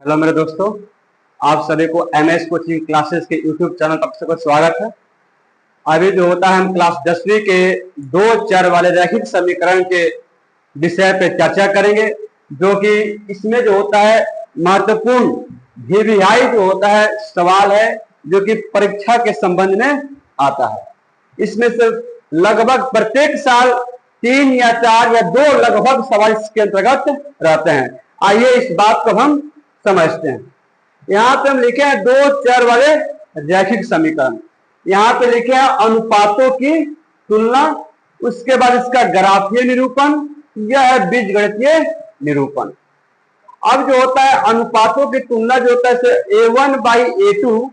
Hello मेरे दोस्तों, आप सभी को एमएस कोचिंग क्लासेस के यूट्यूब चैनल पर सबका स्वागत है। अभी जो होता है हम क्लास 10वीं के दो चर वाले रैखिक समीकरण के विषय पे चर्चा करेंगे, जो कि इसमें जो होता है महत्वपूर्ण वीवीआई जो होता है सवाल है, जो कि परीक्षा के संबंध में आता है। इसमें से लगभग प्रत्येक साल 3 या 4 या 2 लगभग सवाल इसके अंतर्गत रहते हैं। आइए इस बात को हम समझते हैं। यहाँ पे हम लिखे हैं दो चर वाले रैखिक समीकरण। यहाँ पे लिखे हैं अनुपातों की तुलना, उसके बाद इसका ग्राफीय निरूपण, यह है बीजगणितीय निरूपण। अब जो होता है अनुपातों की तुलना जो होता है A1/A2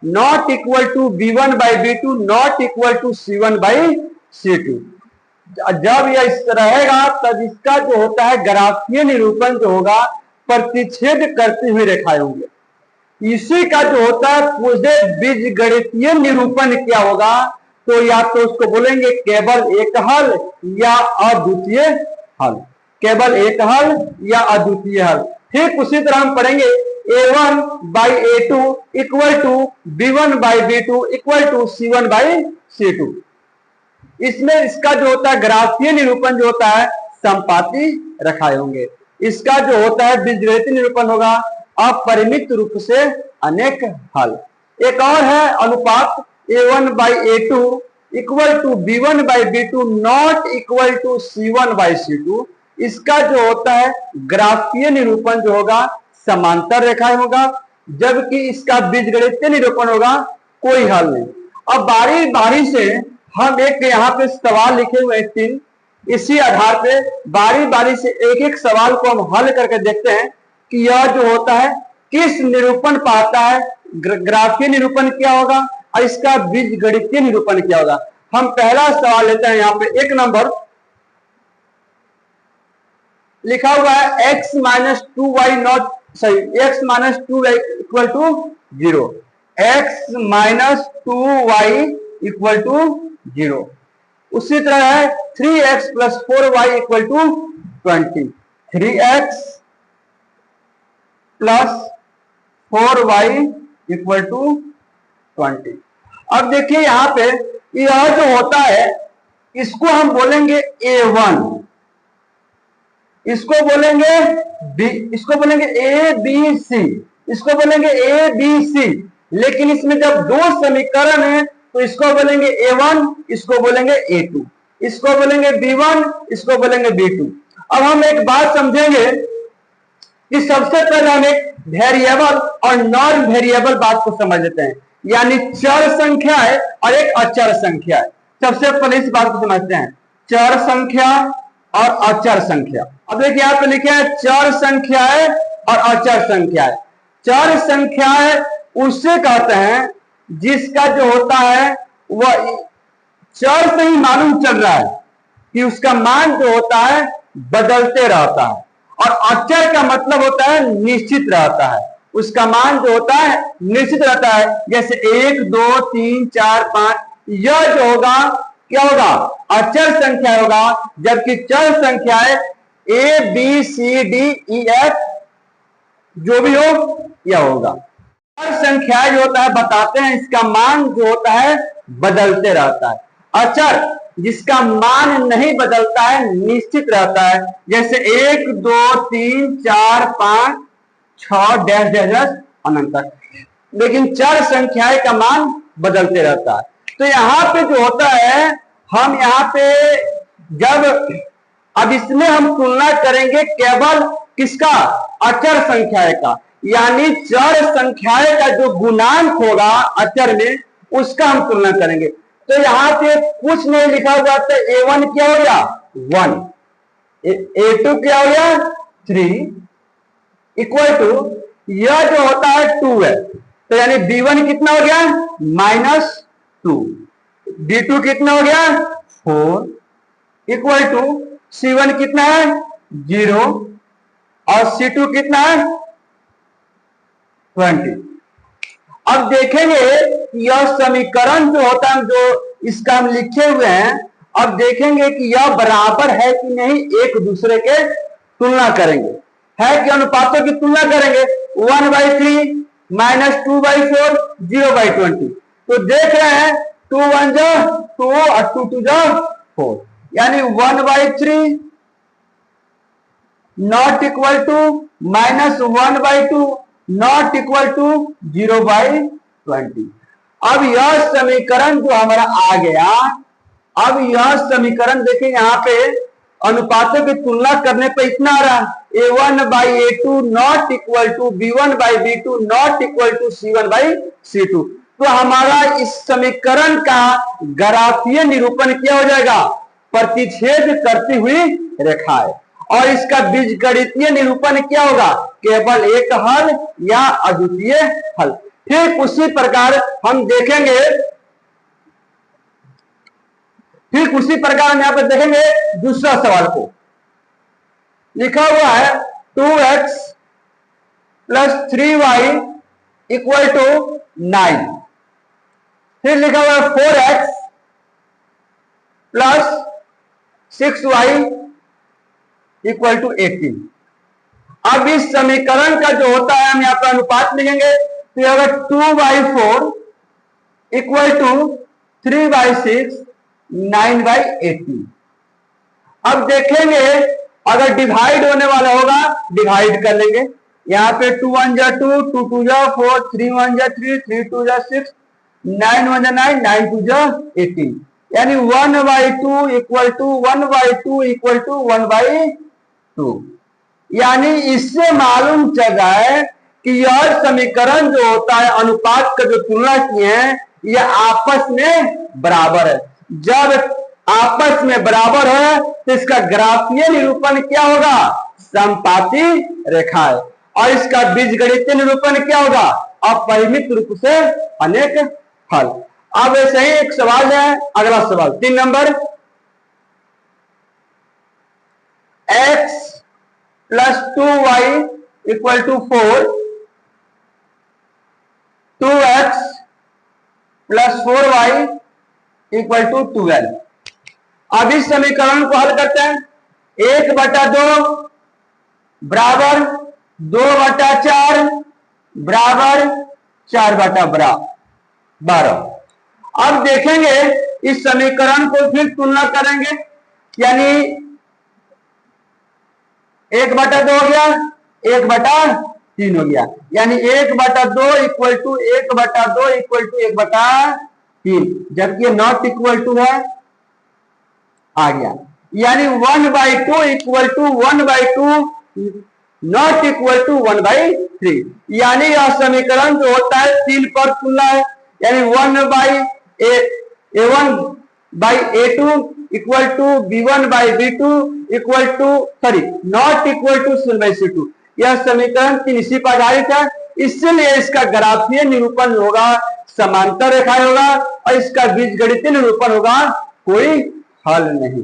not equal to B1/B2 not equal to C1/C2। जब यह इस रहेगा तब इसका जो होता है ग्राफीय निरूपण जो होगा प्रतिच्छेद करती हुई रेखाएं होंगे। इसी का जो होता है पूरे बीजगणितीय निरूपण क्या होगा, तो या तो उसको बोलेंगे केवल एक हल या अद्वितीय हल, केवल एक हल या अद्वितीय हल। ठीक उसी तरह हम पढ़ेंगे A1/A2 equal to B1/B2 equal to C1/C2। इसमें इसका जो होता है ग्राफीय निरूपण जो होता है समपाती रेखाएं होंगे। इसका जो होता है बीजगणितीय निरूपण होगा अपरिमित रूप से अनेक हल। एक और है अनुपात A1/A2 equal to B1/B2 not equal to C1/C2। इसका जो होता है ग्राफीय निरूपण जो होगा समांतर रेखाएं होगा, जबकि इसका बीजगणितीय निरूपण होगा कोई हल नहीं। अब बारी बारी से हम एक यहाँ पे सवाल लिखे हुए हैं 3, इसी आधार पे बारी बारी से एक एक सवाल को हम हल करके देखते हैं कि यह जो होता है किस निरूपण पाता है, ग्राफीय निरूपण क्या होगा और इसका बीजगणितीय निरूपण क्या होगा। हम पहला सवाल लेते हैं। यहाँ पे 1 नंबर लिखा हुआ है x - 2y not x - 2y equal to 0, x - 2y equal to 0। उसी तरह है 3x + 4y equal to 20, 3x + 4y equal to 20। अब देखिए यहाँ पे यह जो होता है इसको हम बोलेंगे A1, इसको बोलेंगे B, इसको बोलेंगे ABC, इसको बोलेंगे ABC। लेकिन इसमें जब दो समीकरण है तो इसको बोलेंगे A1, इसको बोलेंगे A2, इसको बोलेंगे B1, इसको बोलेंगे B2। अब हम एक बात समझेंगे कि सबसे पहले हम एक वेरिएबल और नॉन वेरिएबल बात को समझ लेते हैं, यानी चर संख्या है और एक अचर संख्या है। सबसे पहले इस बात को समझते हैं, चर संख्या और अचर संख्या। अब देखिए यहाँ पे लिखे हैं चर संख्या है और अचर संख्या है। चर संख्या है उससे कहते हैं जिसका जो होता है वह चर से ही मालूम चल रहा है कि उसका मान जो होता है बदलते रहता है, और अचर का मतलब होता है निश्चित रहता है, उसका मान जो होता है निश्चित रहता है। जैसे 1 2 3 4 5, यह जो होगा क्या होगा, अचर संख्या होगा, जबकि चर संख्या है A B C D E F जो भी हो यह होगा। चर संख्या जो होता है बताते हैं इसका मान जो होता है बदलते रहता है। अचर जिसका मान नहीं बदलता है निश्चित रहता है, जैसे 1 2 3 4 5 6 डैश डैश अनंत तक। लेकिन चर संख्याएं का मान बदलते रहता है। तो यहाँ पे जो होता है हम यहाँ पे जब अब इसमें हम तुलना करेंगे केवल किसका, अचर संख्याएं का, यानी चर संख्याएं का जो गुणांक होगा अचर में उसका हम तुलना करेंगे। तो यहाँ पे कुछ नहीं लिखा हुआ तो A1 क्या हो गया 1, A2 क्या हो गया 3 इक्वल टू यह जो होता है 2 है, तो यानी B1 कितना हो गया -2, B2 कितना हो गया 4 इक्वल टू C1 कितना है 0 और C2 कितना है 20। अब देखेंगे यह समीकरण जो होता है जो इसका हम लिखे हुए हैं, अब देखेंगे कि यह बराबर है कि नहीं, एक दूसरे के तुलना करेंगे, है कि अनुपातों की तुलना करेंगे। 1/3 माइनस 2/4 0/20। तो देख रहे हैं 2 1 जा 2 और 2 2 जा 4, यानी 1/3 not equal to minus 1/2 not equal to 0/20। अब यह समीकरण जो हमारा आ गया, अब यह समीकरण देखिए यहाँ पे अनुपातों की तुलना करने पे इतना आ रहा है A1/A2 not equal to B1/B2 not equal to C1/C2। तो हमारा इस समीकरण का ग्राफीय निरूपण क्या हो जाएगा, प्रतिच्छेद करती हुई रेखाएं। और इसका बीजगणितीय निरूपण क्या होगा, केवल एक हल या अद्वितीय हल। ठीक उसी प्रकार हम देखेंगे, ठीक उसी प्रकार हम यहां पर देखेंगे दूसरा सवाल को। लिखा हुआ है 2x plus 3y equal to 9। फिर लिखा हुआ है 4x plus 6y equal to 18। अब इस समीकरण का जो होता है हम यहां पर अनुपात लिखेंगे, तो अगर 2/4 इक्वल टू 3/6 9/18। अब देखेंगे अगर डिवाइड होने वाला होगा डिवाइड कर लेंगे। यहां पे 2 1 जा 2 2 2 जा 4 3 1 जा 3 3 2 जा 6 9 1 जा 9 9 2 जा 18, यानी 1/2 इक्वल टू 1/2 इक्वल टू 1/2। यानी इससे मालूम चल रहा है कि यह समीकरण जो होता है अनुपात का जो तुलना किए हैं यह आपस में बराबर है। जब आपस में बराबर है तो इसका ग्राफीय निरूपण क्या होगा, समपाती रेखा है। और इसका बीजगणितीय निरूपण क्या होगा, अपरिमित रूप से अनेक हल। अब ऐसे ही एक सवाल है, अगला सवाल 3 number, x plus 2y equal to 4, 2x plus 4y equal to 12। अब इस समीकरण को हल करते हैं। 1/2 बराबर 2/4 बराबर 4/12। अब देखेंगे इस समीकरण को फिर तुलना करेंगे, यानी 1/2 हो गया 1/3 हो गया, यानी 1/2 इक्वल टू 1/2 इक्वल टू 1/3, जबकि नॉट इक्वल टू है आ गया, यानी 1/2 equal to 1/2 not equal to 1/3। यानी यह समीकरण जो होता है 3 पर तुलना है, यानी 1/A1/A2 equal to B1/B2 equal to not equal to C1/C2। यह समीकरण 3 इसी पर आधारित है, इसलिए इसका ग्राफीय निरूपण होगा समांतर रेखाएं होगा, और इसका बीजगणितीय निरूपण होगा कोई हल नहीं।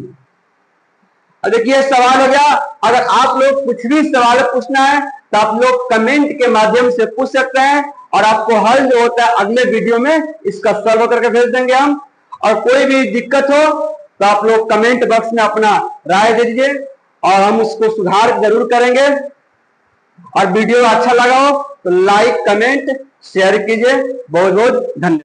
अब देखिए सवाल हो गया। अगर आप लोग कुछ भी सवाल पूछना है तो आप लोग कमेंट के माध्यम से पूछ सकते हैं, और आपको हल जो होता है अगले वीडियो में इसका सॉल्व करके भेज देंगे हम। और कोई भी दिक्कत हो तो आप लोग कमेंट बॉक्स में अपना राय दे दीजिए, और हम उसको सुधार जरूर करेंगे। और वीडियो अच्छा लगा हो तो लाइक कमेंट शेयर कीजिए। बहुत बहुत धन्यवाद।